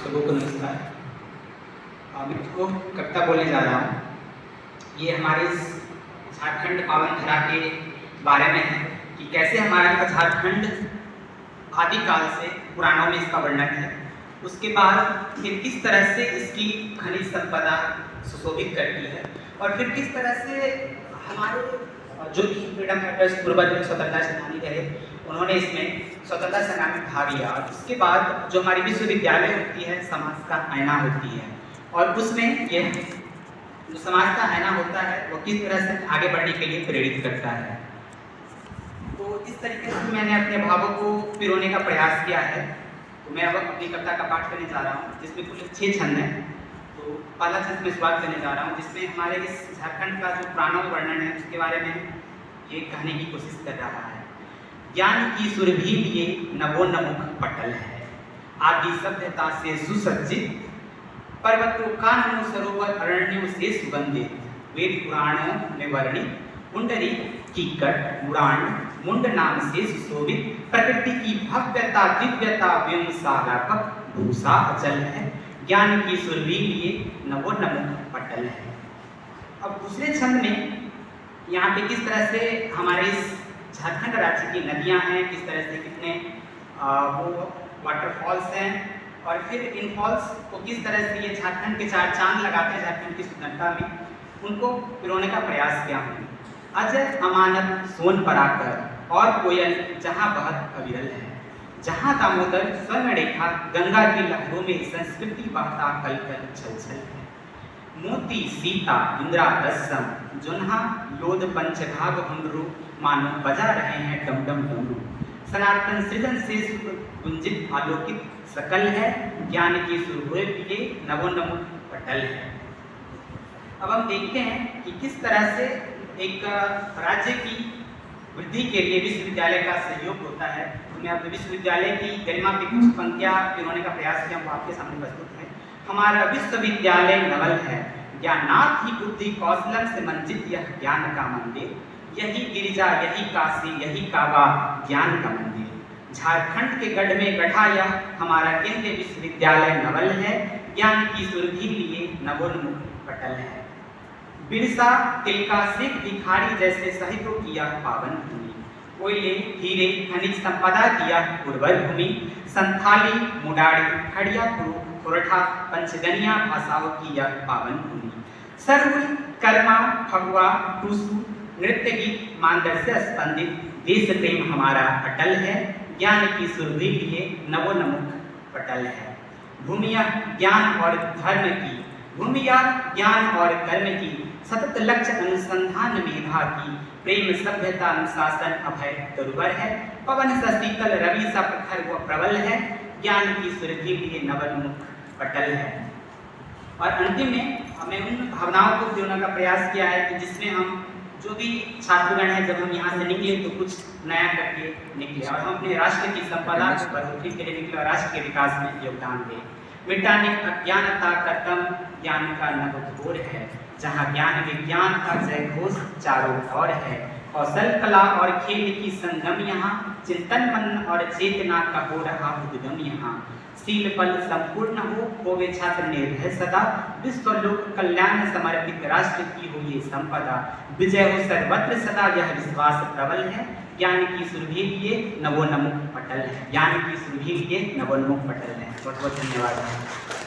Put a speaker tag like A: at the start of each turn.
A: सबों को नमस्कार। मैं को कविता बोलने जा रहा हूँ। ये हमारे इस झारखंड पावन धरा के बारे में है कि कैसे हमारा झारखंड आदिकाल से पुराणों में इसका वर्णन है। उसके बाद फिर किस तरह से इसकी खनिज संपदा सुशोभित करती है और फिर किस तरह से हमारे जो भी फ्रीडम फाइटर्स पूर्वज स्वतंत्रता सेनानी रहे उन्होंने इसमें स्वतंत्रता संग्राम में भाग लिया। और उसके बाद जो हमारी विश्वविद्यालय होती है समाज का आईना होती है और उसमें यह जो समाज का आईना होता है वो किस तरह से आगे बढ़ने के लिए प्रेरित करता है। तो इस तरीके से मैंने अपने भावों को पिरोने का प्रयास किया है। तो मैं अब अपनी कविता का पाठ करने जा रहा हूँ जिसमें कुल 6 छंद हैं। तो पहला छंद में शुरुआत करने जा रहा हूँ जिसमें हमारे इस झारखंड का जो पुराणों वर्णन है उसके बारे में ये कहने की कोशिश कर रहा है। ज्ञान की सुरभि लिए नवोन्मुख पटल है, आदि सभ्यता से सुसज्जित, पर्वतों काननों सरोवर अरण्यों से सुगंधित, वेद पुराणों में वर्णित, पुंडरी कीकट मुराण मुंड नाम से सुशोभित, प्रकृति की भव्यता दिव्यता व्योमसागात्मक भूषा अचल है, ज्ञान की सुरभि लिए नवोन्मुख पटल है। अब दूसरे छंद में यहाँ पे किस तरह से हमारे इस झारखंड राज्य की नदियाँ हैं, किस तरह से कितने वो वाटरफॉल्स हैं और फिर इन फॉल्स को किस तरह से ये झारखंड के 4 चांद लगाते हैं झारखंड की सुंदरता में, उनको पिरोने का प्रयास किया हूँ। अजय अमानत सोन पराकर और कोयल जहाँ बहत अविरल है, जहाँ दामोदर स्वर्ण रेखा गंगा की लहरों में संस्कृति बहता कल कल छल छल है, मोती सीता इंद्रा दस्सम जुन्हा लोध पंचभाग हुंडरू मानो बजा रहे हैं डम डम डमरू, सनातन सृजन से गुंजित आलोकित सकल है, ज्ञान की सुरभि लिए नवोन्मुख पटल है। अब हम देखते हैं कि किस तरह से एक राज्य की वृद्धि के लिए विश्वविद्यालय का सहयोग होता है। तो मैं अपने विश्वविद्यालय की गरिमा की कुछ पंक्तियां पिरोने का प्रयास किया, वो आपके सामने प्रस्तुत है। हमारा विश्वविद्यालय नवल है, ज्ञानार्थ ही बुद्धि कौशलम से मंजित यह ज्ञान का मंदिर, यही गिरिजा यही काशी यही काबा ज्ञान का मंदिर, झारखंड के गढ़ में गढ़ा यह हमारा केंद्रीय विश्वविद्यालय नवल है, ज्ञान की सुरभि लिए नवोन्मुख पटल है, बिरसा तिलका सिख भिखारी जैसे साहित्यों की यह पावन भूमि, कोयले हीरे खनिज संपदा की यह उर्वर भूमि, संथाली मुडाड़ी खड़िया कोरठा पंचगनिया भाषाओं की यह पावन भूमि, सरहुल कर्मा फगुआ टूसू नृत्य गीत मांदर से स्पंदित, देश प्रेम हमारा अटल है, ज्ञान की सुरभि लिए नवोन्मुख पटल है, भूमिया ज्ञान और धर्म की, भूमिया ज्ञान और कर्म की, सतत लक्ष्य अनुसंधान मेधा की, प्रेम सभ्यता अनुशासन अभय तरुवर है, पवन सा शीतल रवि सा प्रखर व प्रबल है, ज्ञान की सुरभि लिए नवोन्मुख पटल है। और अंतिम में हमें उन भावनाओं को जोड़ने का प्रयास किया है कि जिसमें हम जो भी छात्रगण हैं जब हम यहाँ से निकले तो कुछ नया करके निकले और हम अपने राष्ट्र की संपदा को बढ़ोतरी के लिए निकले और राष्ट्र के विकास में योगदान दें। मिटाने अज्ञानता का तम ज्ञान का नवोद्भोर है, जहाँ ज्ञान विज्ञान का जय घोष चारों ओर है, कौशल कला और खेल की संगम यहाँ, चिंतन मन और चेतना का हो रहा उद्गम यहाँ, शील बल संपूर्ण हो वे छात्र निर्भय सदा, विश्व लोक कल्याण समर्पित राष्ट्र की हो ये संपदा, विजय हो सर्वत्र सदा यह विश्वास प्रबल है, ज्ञान की सुरभि लिए नवोन्मुख पटल है, ज्ञान की सुरभि लिए नवोन्मुख पटल है। बहुत बहुत धन्यवाद।